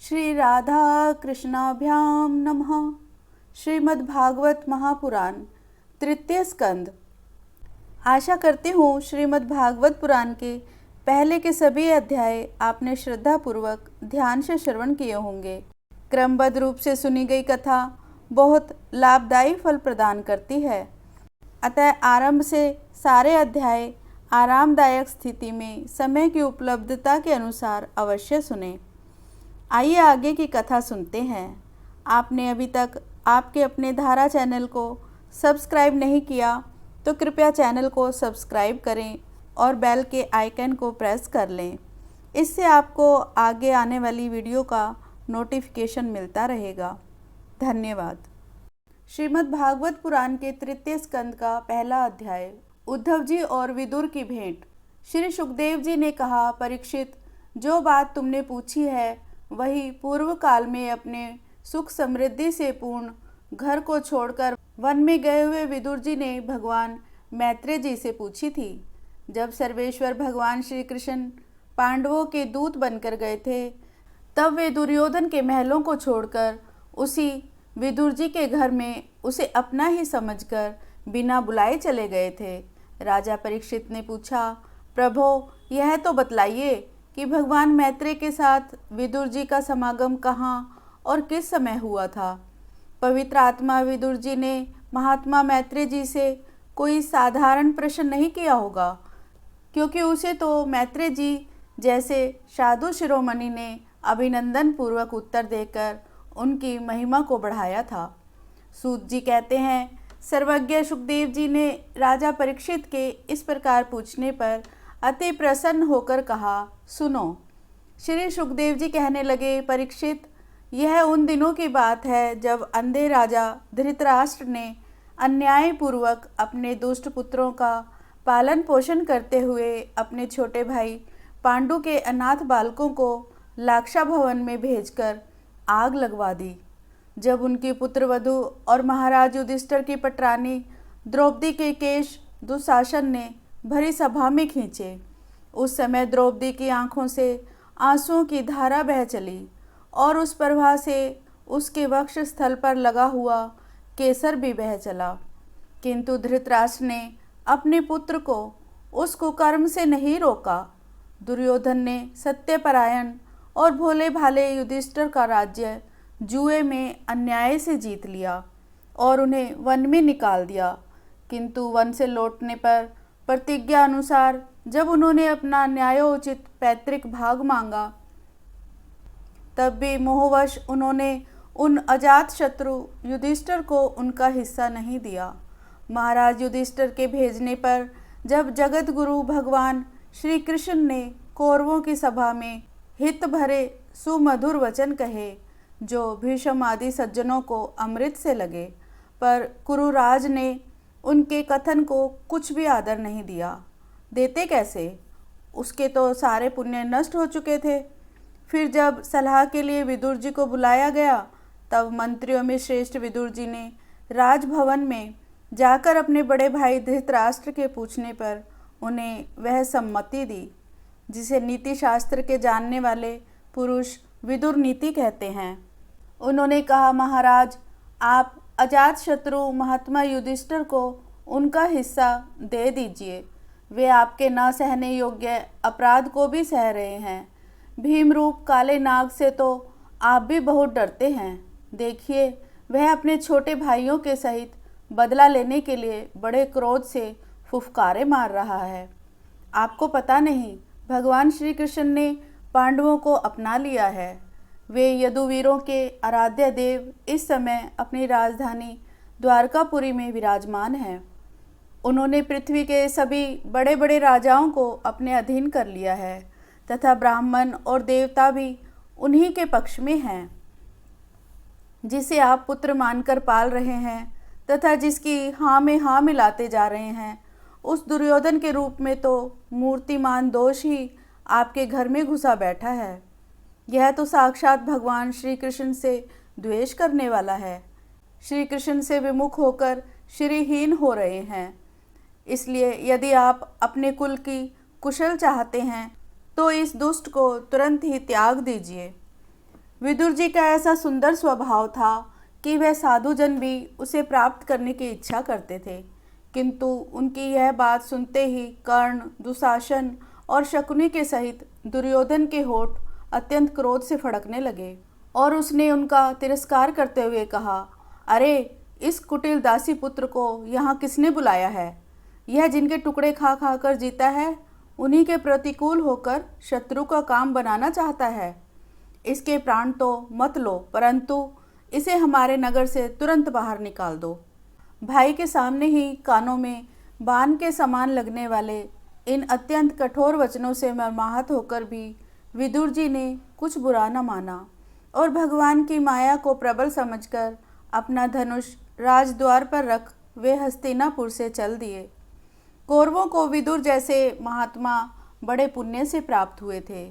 श्री राधा कृष्णाभ्याम नमः। श्रीमद्भागवत महापुराण तृतीय स्कंद। आशा करती हूँ श्रीमद्भागवत पुराण के पहले के सभी अध्याय आपने श्रद्धापूर्वक ध्यान से श्रवण किए होंगे। क्रमबद्ध रूप से सुनी गई कथा बहुत लाभदायी फल प्रदान करती है, अतः आरंभ से सारे अध्याय आरामदायक स्थिति में समय की उपलब्धता के अनुसार अवश्य सुने। आइए आगे की कथा सुनते हैं। आपने अभी तक आपके अपने धारा चैनल को सब्सक्राइब नहीं किया तो कृपया चैनल को सब्सक्राइब करें और बेल के आइकन को प्रेस कर लें। इससे आपको आगे आने वाली वीडियो का नोटिफिकेशन मिलता रहेगा। धन्यवाद। श्रीमद् भागवत पुराण के तृतीय स्कंद का पहला अध्याय। उद्धव जी और विदुर की भेंट। श्री सुखदेव जी ने कहा, परीक्षित, जो बात तुमने पूछी है वही पूर्व काल में अपने सुख समृद्धि से पूर्ण घर को छोड़कर वन में गए हुए विदुर जी ने भगवान मैत्रेय जी से पूछी थी। जब सर्वेश्वर भगवान श्री कृष्ण पांडवों के दूत बनकर गए थे, तब वे दुर्योधन के महलों को छोड़कर उसी विदुर जी के घर में उसे अपना ही समझकर बिना बुलाए चले गए थे। राजा परीक्षित ने पूछा, प्रभो, यह तो बतलाइए कि भगवान मैत्रेय के साथ विदुर जी का समागम कहाँ और किस समय हुआ था। पवित्र आत्मा विदुर जी ने महात्मा मैत्रेय जी से कोई साधारण प्रश्न नहीं किया होगा, क्योंकि उसे तो मैत्रेय जी जैसे साधु शिरोमणि ने अभिनंदन पूर्वक उत्तर देकर उनकी महिमा को बढ़ाया था। सूत जी कहते हैं, सर्वज्ञ सुखदेव जी ने राजा परीक्षित के इस प्रकार पूछने पर अति प्रसन्न होकर कहा, सुनो। श्री सुखदेव जी कहने लगे, परीक्षित, यह उन दिनों की बात है जब अंधे राजा धृतराष्ट्र ने अन्यायपूर्वक अपने दुष्ट पुत्रों का पालन पोषण करते हुए अपने छोटे भाई पांडु के अनाथ बालकों को लाक्षा भवन में भेजकर आग लगवा दी। जब उनकी पुत्रवधू और महाराज युधिष्ठिर की पटरानी द्रौपदी के केश दुशासन ने भरी सभा में खींचे, उस समय द्रौपदी की आंखों से आंसुओं की धारा बह चली और उस प्रवाह से उसके वक्ष स्थल पर लगा हुआ केसर भी बह चला। किंतु धृतराष्ट्र ने अपने पुत्र को उस कुकर्म से नहीं रोका। दुर्योधन ने सत्यपरायण और भोले भाले युधिष्ठिर का राज्य जुए में अन्याय से जीत लिया और उन्हें वन में निकाल दिया। किंतु वन से लौटने पर प्रतिज्ञा अनुसार जब उन्होंने अपना न्यायोचित पैतृक भाग मांगा, तब भी मोहवश उन्होंने उन अजात शत्रु युधिष्ठिर को उनका हिस्सा नहीं दिया। महाराज युधिष्ठिर के भेजने पर जब जगत गुरु भगवान श्री कृष्ण ने कौरवों की सभा में हित भरे सुमधुर वचन कहे, जो भीष्म आदि सज्जनों को अमृत से लगे, पर कुरुराज ने उनके कथन को कुछ भी आदर नहीं दिया। देते कैसे, उसके तो सारे पुण्य नष्ट हो चुके थे। फिर जब सलाह के लिए विदुर जी को बुलाया गया, तब मंत्रियों में श्रेष्ठ विदुर जी ने राजभवन में जाकर अपने बड़े भाई धृतराष्ट्र के पूछने पर उन्हें वह सम्मति दी, जिसे नीति शास्त्र के जानने वाले पुरुष विदुर नीति कहते हैं। उन्होंने कहा, महाराज, आप अजात शत्रु महात्मा युधिष्ठिर को उनका हिस्सा दे दीजिए। वे आपके न सहने योग्य अपराध को भी सह रहे हैं। भीम रूप काले नाग से तो आप भी बहुत डरते हैं। देखिए, वह अपने छोटे भाइयों के सहित बदला लेने के लिए बड़े क्रोध से फुफकारे मार रहा है। आपको पता नहीं, भगवान श्री कृष्ण ने पांडवों को अपना लिया है। वे यदुवीरों के आराध्य देव इस समय अपनी राजधानी द्वारकापुरी में विराजमान हैं। उन्होंने पृथ्वी के सभी बड़े बड़े राजाओं को अपने अधीन कर लिया है तथा ब्राह्मण और देवता भी उन्हीं के पक्ष में हैं। जिसे आप पुत्र मानकर पाल रहे हैं तथा जिसकी हाँ में हाँ मिलाते जा रहे हैं, उस दुर्योधन के रूप में तो मूर्तिमान दोष ही आपके घर में घुसा बैठा है। यह तो साक्षात भगवान श्री कृष्ण से द्वेष करने वाला है। श्री कृष्ण से विमुख होकर श्रीहीन हो रहे हैं। इसलिए यदि आप अपने कुल की कुशल चाहते हैं तो इस दुष्ट को तुरंत ही त्याग दीजिए। विदुर जी का ऐसा सुंदर स्वभाव था कि वह साधुजन भी उसे प्राप्त करने की इच्छा करते थे, किंतु उनकी यह बात सुनते ही कर्ण, दुशासन और शकुनी के सहित दुर्योधन के होठ अत्यंत क्रोध से फड़कने लगे और उसने उनका तिरस्कार करते हुए कहा, अरे इस कुटिल दासी पुत्र को यहाँ किसने बुलाया है? यह जिनके टुकड़े खा खा कर जीता है, उन्हीं के प्रतिकूल होकर शत्रु का काम बनाना चाहता है। इसके प्राण तो मत लो, परंतु इसे हमारे नगर से तुरंत बाहर निकाल दो। भाई के सामने ही कानों में बाण के समान लगने वाले इन अत्यंत कठोर वचनों से मर्माहत होकर भी विदुर जी ने कुछ बुरा न माना और भगवान की माया को प्रबल समझकर अपना धनुष राजद्वार पर रख वे हस्तिनापुर से चल दिए। कौरवों को विदुर जैसे महात्मा बड़े पुण्य से प्राप्त हुए थे।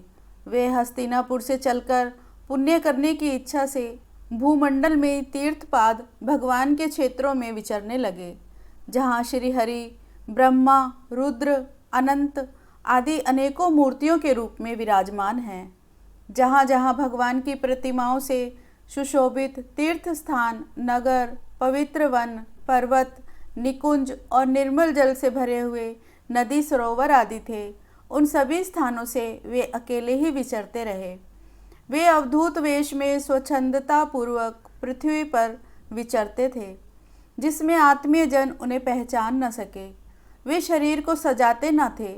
वे हस्तिनापुर से चलकर पुण्य करने की इच्छा से भूमंडल में तीर्थपाद भगवान के क्षेत्रों में विचरने लगे, जहाँ श्री हरि, ब्रह्मा, रुद्र, अनंत आदि अनेकों मूर्तियों के रूप में विराजमान हैं। जहाँ जहाँ भगवान की प्रतिमाओं से सुशोभित तीर्थ स्थान, नगर, पवित्र वन, पर्वत, निकुंज और निर्मल जल से भरे हुए नदी, सरोवर आदि थे, उन सभी स्थानों से वे अकेले ही विचरते रहे। वे अवधूत वेश में स्वच्छंदता पूर्वक पृथ्वी पर विचरते थे, जिसमें आत्मीय जन उन्हें पहचान न सके। वे शरीर को सजाते न थे,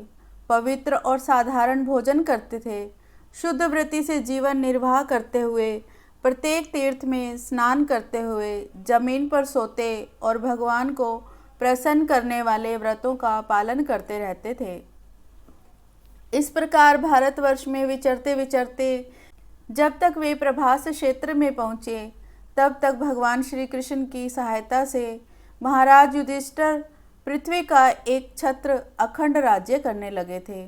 पवित्र और साधारण भोजन करते थे, शुद्ध वृत्ति से जीवन निर्वाह करते हुए, प्रत्येक तीर्थ में स्नान करते हुए, जमीन पर सोते और भगवान को प्रसन्न करने वाले व्रतों का पालन करते रहते थे। इस प्रकार भारतवर्ष में विचरते विचरते जब तक वे प्रभास क्षेत्र में पहुँचे, तब तक भगवान श्री कृष्ण की सहायता से महाराज युधिष्ठिर पृथ्वी का एक छत्र अखंड राज्य करने लगे थे।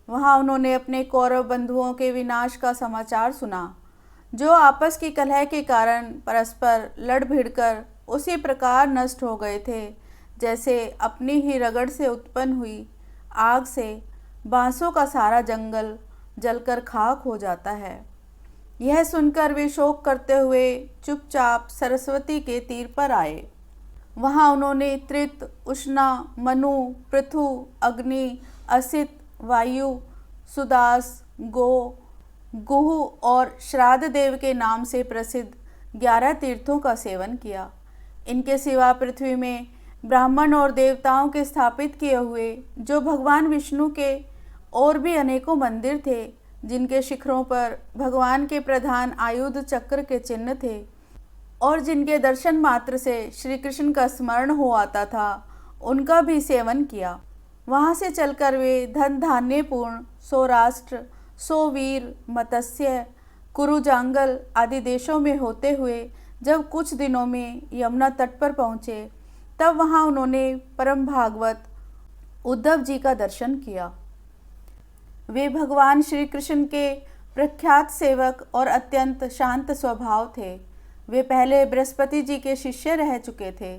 वहाँ उन्होंने अपने कौरव बंधुओं के विनाश का समाचार सुना, जो आपस की कलह के कारण परस्पर लड़ भिड़कर उसी प्रकार नष्ट हो गए थे, जैसे अपनी ही रगड़ से उत्पन्न हुई आग से बांसों का सारा जंगल जलकर खाक हो जाता है। यह सुनकर वे शोक करते हुए चुपचाप सरस्वती के तीर पर आए। वहाँ उन्होंने त्रित, उष्णा, मनु, पृथु, अग्नि, असित, वायु, सुदास, गो, गुह और श्राद्ध देव के नाम से प्रसिद्ध 11 तीर्थों का सेवन किया। इनके सिवा पृथ्वी में ब्राह्मण और देवताओं के स्थापित किए हुए जो भगवान विष्णु के और भी अनेकों मंदिर थे, जिनके शिखरों पर भगवान के प्रधान आयुध चक्र के चिन्ह थे और जिनके दर्शन मात्र से श्री कृष्ण का स्मरण हो आता था, उनका भी सेवन किया। वहाँ से चलकर वे धन धान्यपूर्ण सौराष्ट्र, सोवीर, मत्स्य, कुरुजांगल आदि देशों में होते हुए जब कुछ दिनों में यमुना तट पर पहुँचे, तब वहाँ उन्होंने परम भागवत उद्धव जी का दर्शन किया। वे भगवान श्री कृष्ण के प्रख्यात सेवक और अत्यंत शांत स्वभाव थे। वे पहले बृहस्पति जी के शिष्य रह चुके थे।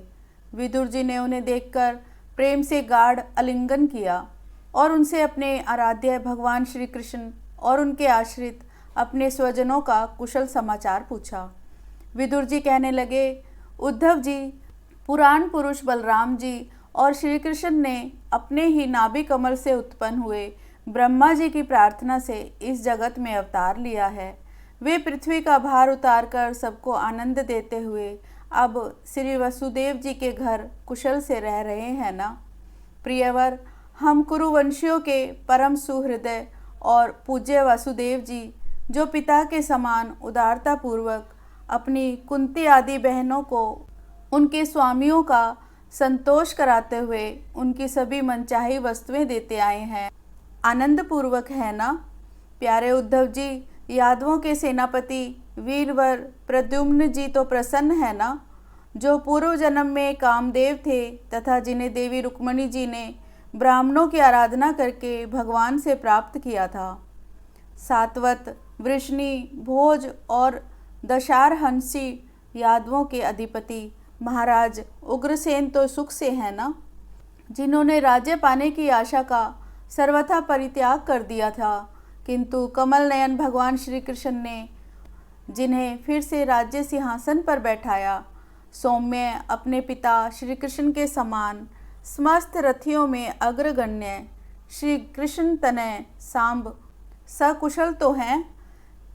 विदुर जी ने उन्हें देखकर प्रेम से गाढ़ आलिंगन किया और उनसे अपने आराध्य भगवान श्री कृष्ण और उनके आश्रित अपने स्वजनों का कुशल समाचार पूछा। विदुर जी कहने लगे, उद्धव जी, पुराण पुरुष बलराम जी और श्री कृष्ण ने अपने ही नाभि कमल से उत्पन्न हुए ब्रह्मा जी की प्रार्थना से इस जगत में अवतार लिया है। वे पृथ्वी का भार उतारकर सबको आनंद देते हुए अब श्री वसुदेव जी के घर कुशल से रह रहे हैं ना। प्रियवर, हम कुरुवंशियों के परम सुहृदय और पूज्य वासुदेव जी, जो पिता के समान उदारता पूर्वक अपनी कुंती आदि बहनों को उनके स्वामियों का संतोष कराते हुए उनकी सभी मनचाही वस्तुएं देते आए हैं, आनंद पूर्वक है ना। प्यारे उद्धव जी, यादवों के सेनापति वीरवर प्रद्युम्न जी तो प्रसन्न है ना, जो पूर्व जन्म में कामदेव थे तथा जिन्हें देवी रुक्मणी जी ने ब्राह्मणों की आराधना करके भगवान से प्राप्त किया था। सातवत, वृष्णि, भोज और दशारहंसी यादवों के अधिपति महाराज उग्रसेन तो सुख से है ना, जिन्होंने राज्य पाने की आशा का सर्वथा परित्याग कर दिया था, किंतु कमल नयन भगवान श्री कृष्ण ने जिन्हें फिर से राज्य सिंहासन पर बैठाया। सौम्य अपने पिता श्री कृष्ण के समान समस्त रथियों में अग्रगण्य श्री कृष्ण तनय सांब सकुशल तो हैं।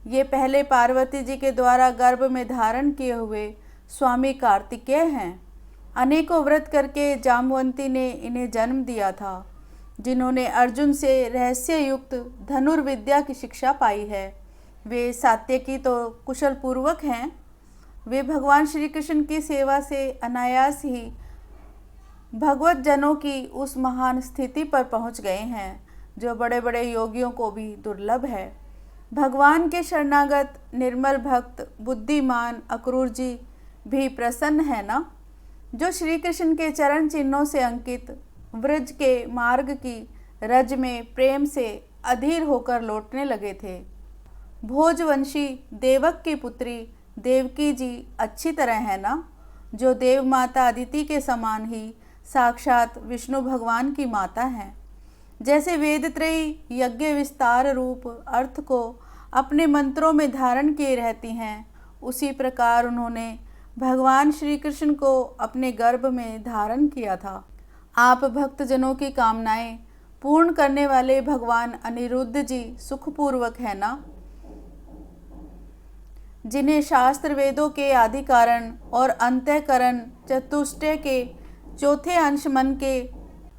ये पहले पार्वती जी के द्वारा गर्भ में धारण किए हुए स्वामी कार्तिकेय हैं। अनेकों व्रत करके जामवंती ने इन्हें जन्म दिया था, जिन्होंने अर्जुन से रहस्य युक्त धनुर्विद्या की शिक्षा पाई है। वे सात्यकी तो कुशल पूर्वक हैं। वे भगवान श्री कृष्ण की सेवा से अनायास ही भगवत जनों की उस महान स्थिति पर पहुंच गए हैं जो बड़े बड़े योगियों को भी दुर्लभ है। भगवान के शरणागत निर्मल भक्त बुद्धिमान अक्रूर जी भी प्रसन्न है ना, जो श्री कृष्ण के चरण चिन्हों से अंकित व्रज के मार्ग की रज में प्रेम से अधीर होकर लौटने लगे थे। भोजवंशी देवक की पुत्री देवकी जी अच्छी तरह है ना, जो देव माता अदिति के समान ही साक्षात विष्णु भगवान की माता हैं। जैसे वेदत्रयी यज्ञ विस्तार रूप अर्थ को अपने मंत्रों में धारण किए रहती हैं, उसी प्रकार उन्होंने भगवान श्री कृष्ण को अपने गर्भ में धारण किया था। आप भक्तजनों की कामनाएं पूर्ण करने वाले भगवान अनिरुद्ध जी सुखपूर्वक है ना, जिन्हें शास्त्र वेदों के आदि कारण और अंतःकरण चतुष्टय के चौथे अंश मन के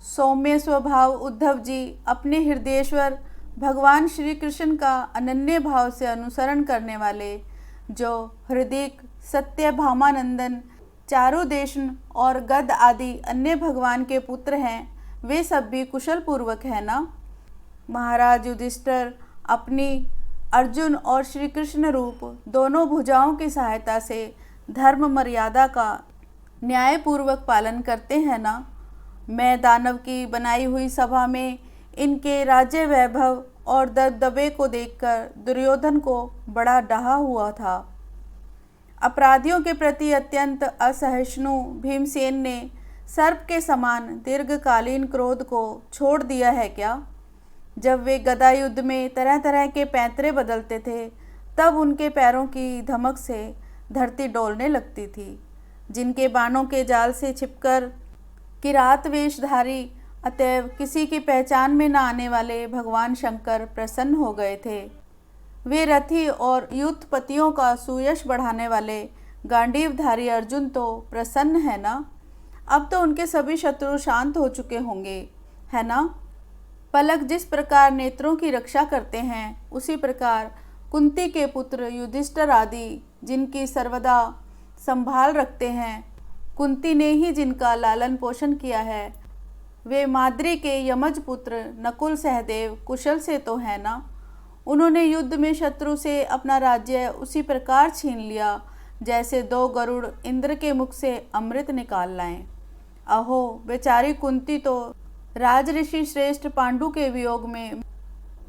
सौम्य स्वभाव उद्धव जी अपने हृदयेश्वर भगवान श्री कृष्ण का अनन्य भाव से अनुसरण करने वाले, जो हृदिक सत्य भामानंदन चारुदेशन और गद आदि अन्य भगवान के पुत्र हैं, वे सब भी कुशल पूर्वक है ना। महाराज युधिष्ठिर अपनी अर्जुन और श्री कृष्ण रूप दोनों भुजाओं की सहायता से धर्म मर्यादा का न्यायपूर्वक पालन करते हैं ना। मैं दानव की बनाई हुई सभा में इनके राज्य वैभव और दबदबे को देखकर दुर्योधन को बड़ा डहा हुआ था। अपराधियों के प्रति अत्यंत असहिष्णु भीमसेन ने सर्प के समान दीर्घकालीन क्रोध को छोड़ दिया है क्या? जब वे गदा युद्ध में तरह तरह के पैंतरे बदलते थे, तब उनके पैरों की धमक से धरती डोलने लगती थी। जिनके बाणों के जाल से छिपकर किरात वेशधारी अतएव किसी की पहचान में न आने वाले भगवान शंकर प्रसन्न हो गए थे। वे रथी और युद्धपतियों का सुयश बढ़ाने वाले गांडीवधारी अर्जुन तो प्रसन्न है ना। अब तो उनके सभी शत्रु शांत हो चुके होंगे, है ना। पलक जिस प्रकार नेत्रों की रक्षा करते हैं, उसी प्रकार कुंती के पुत्र युधिष्ठिर आदि जिनकी सर्वदा संभाल रखते हैं, कुंती ने ही जिनका लालन पोषण किया है, वे माद्री के यमज पुत्र नकुल सहदेव कुशल से तो है ना। उन्होंने युद्ध में शत्रु से अपना राज्य उसी प्रकार छीन लिया जैसे दो गरुड़ इंद्र के मुख से अमृत निकाल लाएं। अहो बेचारी कुंती तो राजऋषि श्रेष्ठ पांडु के वियोग में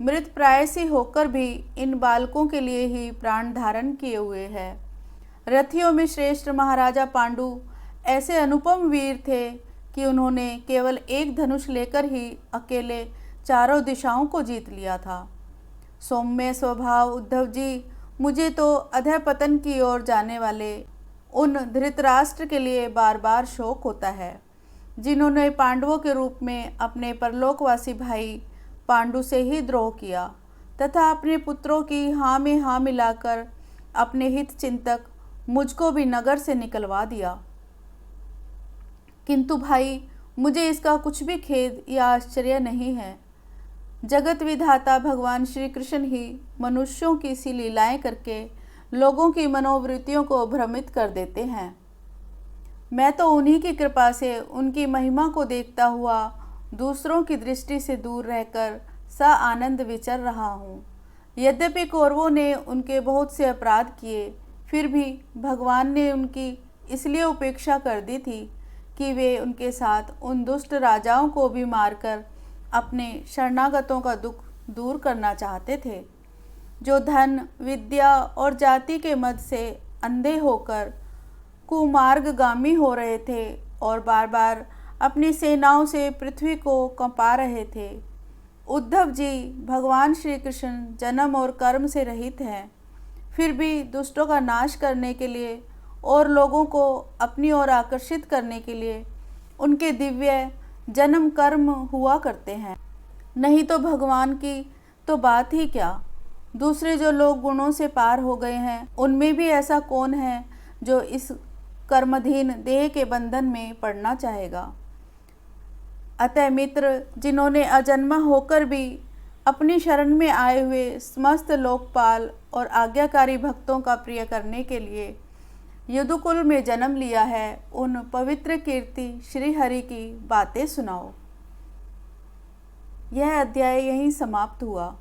मृत प्रायसी होकर भी इन बालकों के लिए ही प्राण धारण किए हुए है। रथियों में श्रेष्ठ महाराजा पांडु ऐसे अनुपम वीर थे कि उन्होंने केवल एक धनुष लेकर ही अकेले चारों दिशाओं को जीत लिया था। सौम्य स्वभाव उद्धव जी, मुझे तो अधःपतन की ओर जाने वाले उन धृतराष्ट्र के लिए बार बार शोक होता है, जिन्होंने पांडवों के रूप में अपने परलोकवासी भाई पांडु से ही द्रोह किया तथा अपने पुत्रों की हाँ में हाँ मिलाकर अपने हित चिंतक मुझको भी नगर से निकलवा दिया। किंतु भाई, मुझे इसका कुछ भी खेद या आश्चर्य नहीं है। जगत विधाता भगवान श्री कृष्ण ही मनुष्यों की सी लीलाएं करके लोगों की मनोवृत्तियों को भ्रमित कर देते हैं। मैं तो उन्हीं की कृपा से उनकी महिमा को देखता हुआ दूसरों की दृष्टि से दूर रहकर आनंद विचर रहा हूँ। यद्यपि कौरवों ने उनके बहुत से अपराध किए, फिर भी भगवान ने उनकी इसलिए उपेक्षा कर दी थी कि वे उनके साथ उन दुष्ट राजाओं को भी मारकर अपने शरणागतों का दुख दूर करना चाहते थे, जो धन विद्या और जाति के मद से अंधे होकर कुमार्गगामी हो रहे थे और बार बार अपनी सेनाओं से पृथ्वी को कंपा रहे थे। उद्धव जी, भगवान श्री कृष्ण जन्म और कर्म से रहित हैं, फिर भी दुष्टों का नाश करने के लिए और लोगों को अपनी ओर आकर्षित करने के लिए उनके दिव्य जन्म कर्म हुआ करते हैं। नहीं तो भगवान की तो बात ही क्या। दूसरे जो लोग गुणों से पार हो गए हैं, उनमें भी ऐसा कौन है जो इस कर्मधीन देह के बंधन में पड़ना चाहेगा। अतः मित्र, जिन्होंने अजन्मा होकर भी अपनी शरण में आए हुए समस्त लोकपाल और आज्ञाकारी भक्तों का प्रिय करने के लिए यदुकुल में जन्म लिया है, उन पवित्र कीर्ति श्री हरि की बातें सुनाओ। यह अध्याय यहीं समाप्त हुआ।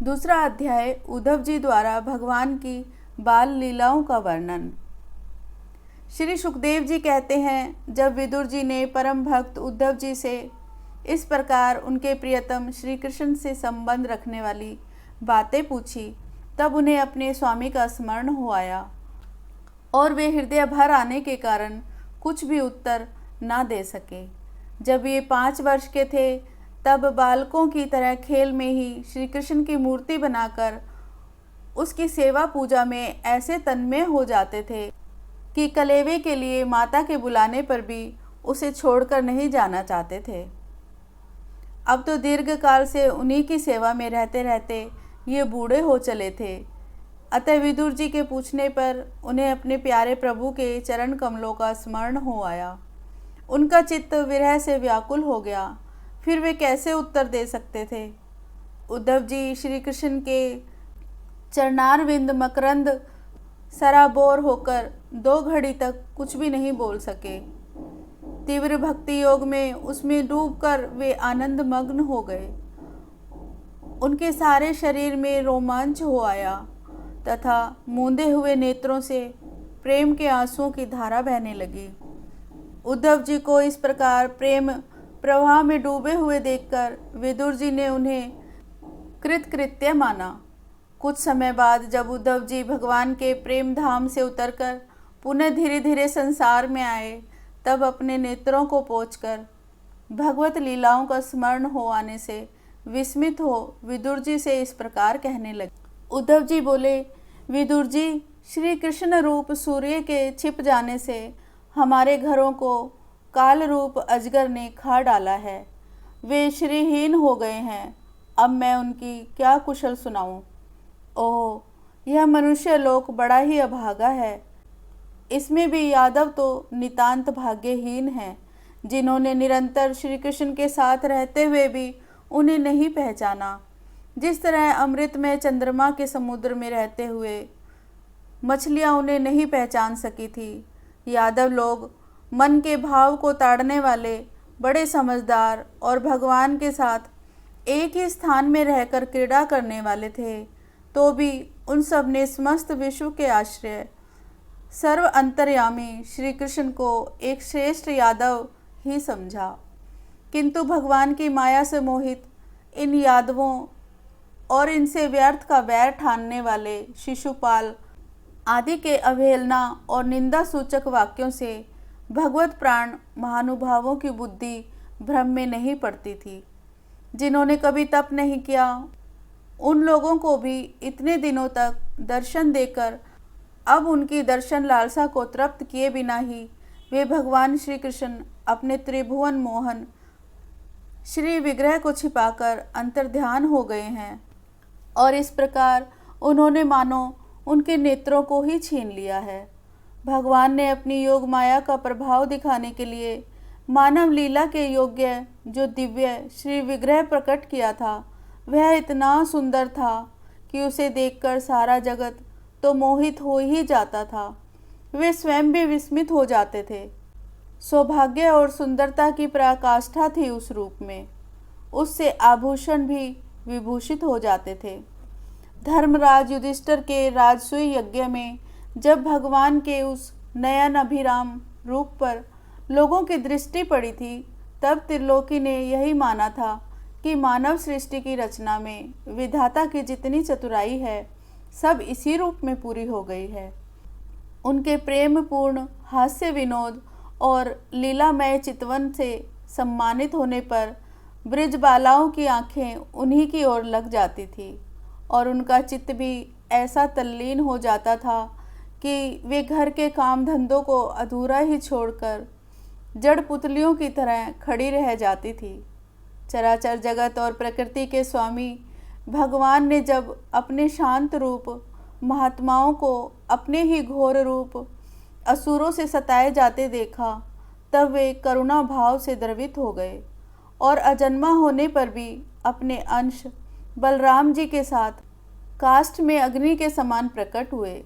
दूसरा अध्याय उद्धव जी द्वारा भगवान की बाल लीलाओं का वर्णन। श्री सुखदेव जी कहते हैं, जब विदुर जी ने परम भक्त उद्धव जी से इस प्रकार उनके प्रियतम श्री कृष्ण से संबंध रखने वाली बातें पूछी, तब उन्हें अपने स्वामी का स्मरण हो आया और वे हृदय भर आने के कारण कुछ भी उत्तर ना दे सके। जब ये 5 वर्ष के थे, तब बालकों की तरह खेल में ही श्री कृष्ण की मूर्ति बनाकर उसकी सेवा पूजा में ऐसे तन्मय हो जाते थे कि कलेवे के लिए माता के बुलाने पर भी उसे छोड़कर नहीं जाना चाहते थे। अब तो दीर्घ काल से उन्हीं की सेवा में रहते रहते ये बूढ़े हो चले थे। अतः विदुर जी के पूछने पर उन्हें अपने प्यारे प्रभु के चरण कमलों का स्मरण हो आया। उनका चित्त विरह से व्याकुल हो गया। फिर वे कैसे उत्तर दे सकते थे। उद्धव जी श्री कृष्ण के चरणारविंद मकरंद सराबोर होकर 2 घड़ी तक कुछ भी नहीं बोल सके। तीव्र भक्ति योग में उसमें डूबकर वे आनंद मग्न हो गए। उनके सारे शरीर में रोमांच हो आया तथा मूंदे हुए नेत्रों से प्रेम के आंसुओं की धारा बहने लगी। उद्धव जी को इस प्रकार प्रेम प्रवाह में डूबे हुए देखकर विदुर जी ने उन्हें कृतकृत्य माना। कुछ समय बाद जब उद्धव जी भगवान के प्रेम धाम से उतरकर पुनः धीरे धीरे संसार में आए, तब अपने नेत्रों को पोंछकर भगवत लीलाओं का स्मरण हो आने से विस्मित हो विदुर जी से इस प्रकार कहने लगे। उद्धव जी बोले, विदुर जी, श्री कृष्ण रूप सूर्य के छिप जाने से हमारे घरों को काल रूप अजगर ने खा डाला है। वे श्रीहीन हो गए हैं। अब मैं उनकी क्या कुशल सुनाऊं। ओह, यह मनुष्य लोक बड़ा ही अभागा है। इसमें भी यादव तो नितांत भाग्यहीन हैं, जिन्होंने निरंतर श्री कृष्ण के साथ रहते हुए भी उन्हें नहीं पहचाना। जिस तरह अमृत में चंद्रमा के समुद्र में रहते हुए मछलियां उन्हें नहीं पहचान सकी थी। यादव लोग मन के भाव को ताड़ने वाले, बड़े समझदार और भगवान के साथ एक ही स्थान में रहकर क्रीड़ा करने वाले थे, तो भी उन सब ने समस्त विश्व के आश्रय सर्व अंतर्यामी श्री कृष्ण को एक श्रेष्ठ यादव ही समझा। किंतु भगवान की माया से मोहित इन यादवों और इनसे व्यर्थ का वैर ठानने वाले शिशुपाल आदि के अवहेलना और निंदा सूचक वाक्यों से भगवत प्राण महानुभावों की बुद्धि भ्रम में नहीं पड़ती थी। जिन्होंने कभी तप नहीं किया, उन लोगों को भी इतने दिनों तक दर्शन देकर अब उनकी दर्शन लालसा को तृप्त किए बिना ही वे भगवान श्री कृष्ण अपने त्रिभुवन मोहन श्री विग्रह को छिपाकर अंतर्ध्यान हो गए हैं और इस प्रकार उन्होंने मानो उनके नेत्रों को ही छीन लिया है। भगवान ने अपनी योग माया का प्रभाव दिखाने के लिए मानव लीला के योग्य जो दिव्य श्री विग्रह प्रकट किया था, वह इतना सुंदर था कि उसे देखकर सारा जगत तो मोहित हो ही जाता था। वे स्वयं भी विस्मित हो जाते थे। सौभाग्य और सुंदरता की पराकाष्ठा थी उस रूप में। उससे आभूषण भी विभूषित हो जाते थे। धर्मराज युधिष्ठिर के राजसूय यज्ञ में जब भगवान के उस नयन अभिराम रूप पर लोगों की दृष्टि पड़ी थी, तब त्रिलोकी ने यही माना था कि मानव सृष्टि की रचना में विधाता की जितनी चतुराई है, सब इसी रूप में पूरी हो गई है। उनके प्रेम पूर्ण हास्य विनोद और लीलामय चितवन से सम्मानित होने पर ब्रिजबालाओं की आंखें उन्हीं की ओर लग जाती थी और उनका चित्त भी ऐसा तल्लीन हो जाता था कि वे घर के काम धंधों को अधूरा ही छोड़कर जड़ पुतलियों की तरह खड़ी रह जाती थी। चराचर जगत और प्रकृति के स्वामी भगवान ने जब अपने शांत रूप महात्माओं को अपने ही घोर रूप असुरों से सताए जाते देखा, तब वे करुणा भाव से द्रवित हो गए और अजन्मा होने पर भी अपने अंश बलराम जी के साथ काष्ठ में अग्नि के समान प्रकट हुए।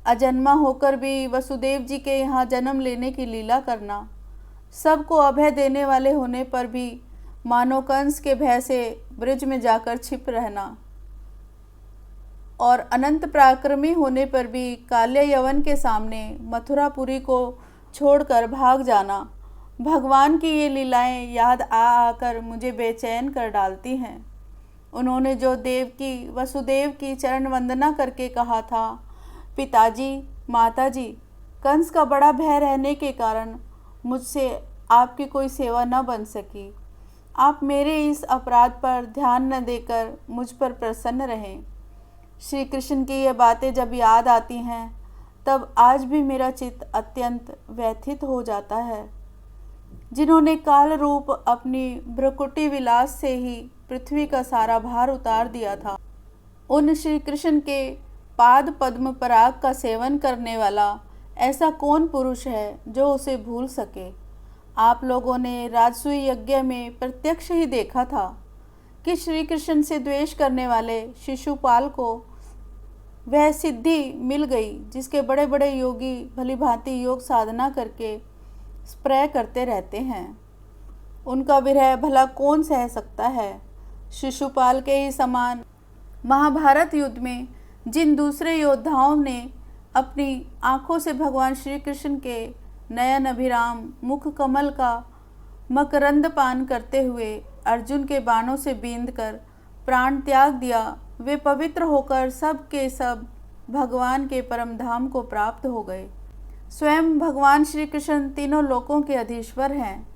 अजन्मा होकर भी वसुदेव जी के यहाँ जन्म लेने की लीला करना, सबको अभय देने वाले होने पर भी मानो कंस के भय से ब्रिज में जाकर छिप रहना और अनंत पराक्रमी होने पर भी काल्य यवन के सामने मथुरापुरी को छोड़कर भाग जाना, भगवान की ये लीलाएं याद आ आकर मुझे बेचैन कर डालती हैं। उन्होंने जो देवकी वसुदेव की चरण वंदना करके कहा था, पिताजी माताजी, कंस का बड़ा भय रहने के कारण मुझसे आपकी कोई सेवा न बन सकी। आप मेरे इस अपराध पर ध्यान न देकर मुझ पर प्रसन्न रहें। श्री कृष्ण की ये बातें जब याद आती हैं तब आज भी मेरा चित्त अत्यंत व्यथित हो जाता है। जिन्होंने काल रूप अपनी भ्रुकुटी विलास से ही पृथ्वी का सारा भार उतार दिया था, उन श्री कृष्ण के पाद पद्म पराग का सेवन करने वाला ऐसा कौन पुरुष है जो उसे भूल सके। आप लोगों ने राजसूय यज्ञ में प्रत्यक्ष ही देखा था कि श्री कृष्ण से द्वेष करने वाले शिशुपाल को वह सिद्धि मिल गई जिसके बड़े बड़े योगी भली भांति योग साधना करके स्प्रे करते रहते हैं। उनका विरह भला कौन सह सकता है। शिशुपाल के ही समान महाभारत युद्ध में जिन दूसरे योद्धाओं ने अपनी आँखों से भगवान श्री कृष्ण के नयन अभिराम मुख कमल का मकरंद पान करते हुए अर्जुन के बाणों से बींध कर प्राण त्याग दिया, वे पवित्र होकर सब के सब भगवान के परम धाम को प्राप्त हो गए। स्वयं भगवान श्री कृष्ण तीनों लोकों के अधीश्वर हैं।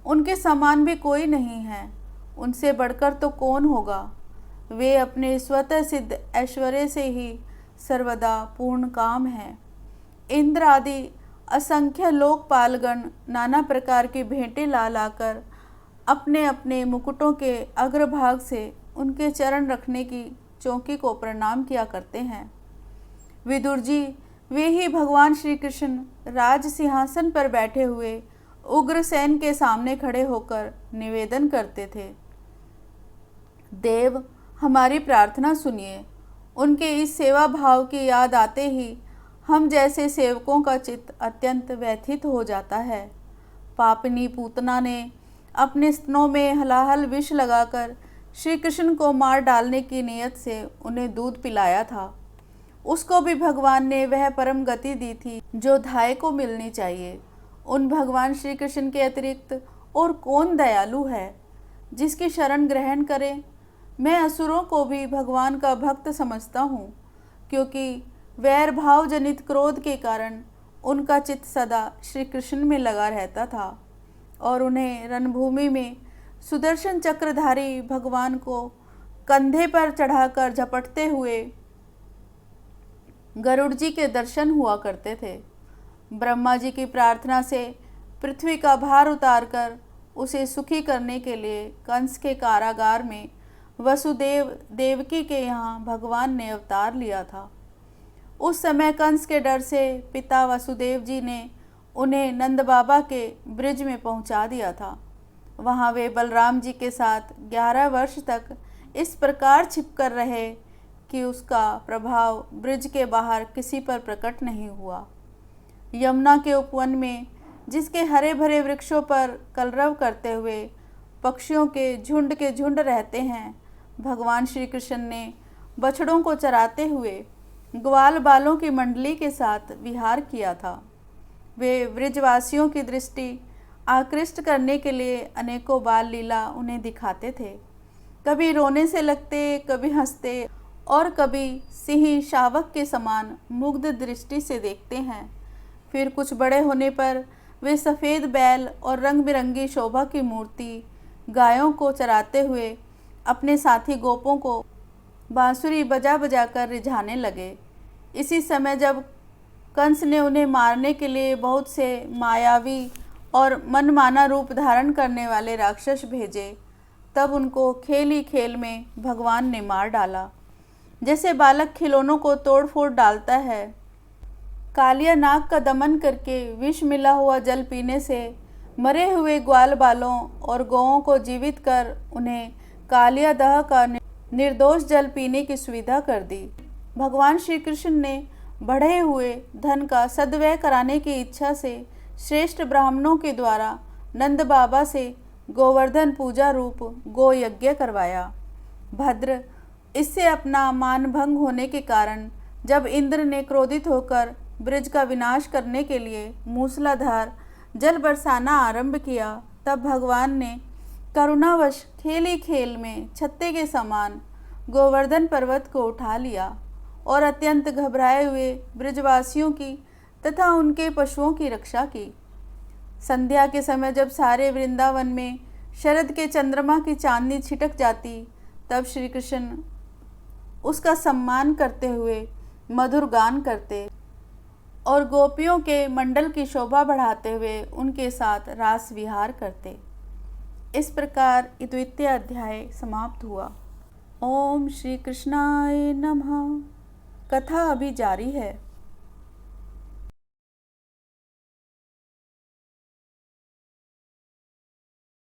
उनके समान भी कोई नहीं है, उनसे बढ़कर तो कौन होगा। वे अपने स्वतः सिद्ध ऐश्वर्य से ही सर्वदा पूर्ण काम हैं। इंद्र आदि असंख्य लोकपालगण नाना प्रकार की भेंटें ला लाकर अपने अपने मुकुटों के अग्रभाग से उनके चरण रखने की चौकी को प्रणाम किया करते हैं। विदुर जी वे ही भगवान श्री कृष्ण राज सिंहासन पर बैठे हुए उग्रसेन के सामने खड़े होकर निवेदन करते थे, देव हमारी प्रार्थना सुनिए। उनके इस सेवा भाव की याद आते ही हम जैसे सेवकों का चित्त अत्यंत व्यथित हो जाता है। पापिनी पूतना ने अपने स्तनों में हलाहल विष लगाकर श्री कृष्ण को मार डालने की नीयत से उन्हें दूध पिलाया था। उसको भी भगवान ने वह परम गति दी थी जो धाय को मिलनी चाहिए। उन भगवान श्री कृष्ण के अतिरिक्त और कौन दयालु है जिसकी शरण ग्रहण करे। मैं असुरों को भी भगवान का भक्त समझता हूँ, क्योंकि वैर भाव जनित क्रोध के कारण उनका चित्त सदा श्री कृष्ण में लगा रहता था और उन्हें रणभूमि में सुदर्शन चक्रधारी भगवान को कंधे पर चढ़ाकर झपटते हुए गरुड़ जी के दर्शन हुआ करते थे। ब्रह्मा जी की प्रार्थना से पृथ्वी का भार उतारकर उसे सुखी करने के लिए कंस के कारागार में वसुदेव देवकी के यहाँ भगवान ने अवतार लिया था। उस समय कंस के डर से पिता वसुदेव जी ने उन्हें नंद बाबा के ब्रिज में पहुंचा दिया था। वहां वे बलराम जी के साथ 11 वर्ष तक इस प्रकार छिपकर रहे कि उसका प्रभाव ब्रिज के बाहर किसी पर प्रकट नहीं हुआ। यमुना के उपवन में जिसके हरे भरे वृक्षों पर कलरव करते हुए पक्षियों के झुंड रहते हैं, भगवान श्री कृष्ण ने बछड़ों को चराते हुए ग्वाल बालों की मंडली के साथ विहार किया था। वे ब्रिजवासियों की दृष्टि आकृष्ट करने के लिए अनेकों बाल लीला उन्हें दिखाते थे। कभी रोने से लगते, कभी हंसते और कभी सिंह शावक के समान मुग्ध दृष्टि से देखते हैं। फिर कुछ बड़े होने पर वे सफ़ेद बैल और रंग बिरंगी शोभा की मूर्ति गायों को चराते हुए अपने साथी गोपों को बांसुरी बजा बजा कर रिझाने लगे। इसी समय जब कंस ने उन्हें मारने के लिए बहुत से मायावी और मनमाना रूप धारण करने वाले राक्षस भेजे, तब उनको खेल ही खेल में भगवान ने मार डाला। जैसे बालक खिलौनों को तोड़ फोड़ डालता है, कालिया नाग का दमन करके विष मिला हुआ जल पीने से मरे हुए ग्वाल बालों और गौओं को जीवित कर उन्हें कालिया दह का निर्दोष जल पीने की सुविधा कर दी। भगवान श्री कृष्ण ने बढ़े हुए धन का सद्व्यय कराने की इच्छा से श्रेष्ठ ब्राह्मणों के द्वारा नंद बाबा से गोवर्धन पूजा रूप गो यज्ञ करवाया। भद्र, इससे अपना मान भंग होने के कारण जब इंद्र ने क्रोधित होकर ब्रज का विनाश करने के लिए मूसलाधार जल बरसाना आरंभ किया, तब भगवान ने करुणावश खेल ही खेल में छत्ते के समान गोवर्धन पर्वत को उठा लिया और अत्यंत घबराए हुए ब्रजवासियों की तथा उनके पशुओं की रक्षा की। संध्या के समय जब सारे वृंदावन में शरद के चंद्रमा की चांदनी छिटक जाती, तब श्री कृष्ण उसका सम्मान करते हुए मधुर गान करते और गोपियों के मंडल की शोभा बढ़ाते हुए उनके साथ रास विहार करते। इस प्रकार द्वितीय अध्याय समाप्त हुआ। ओम श्री कृष्णाय नमः। कथा अभी जारी है।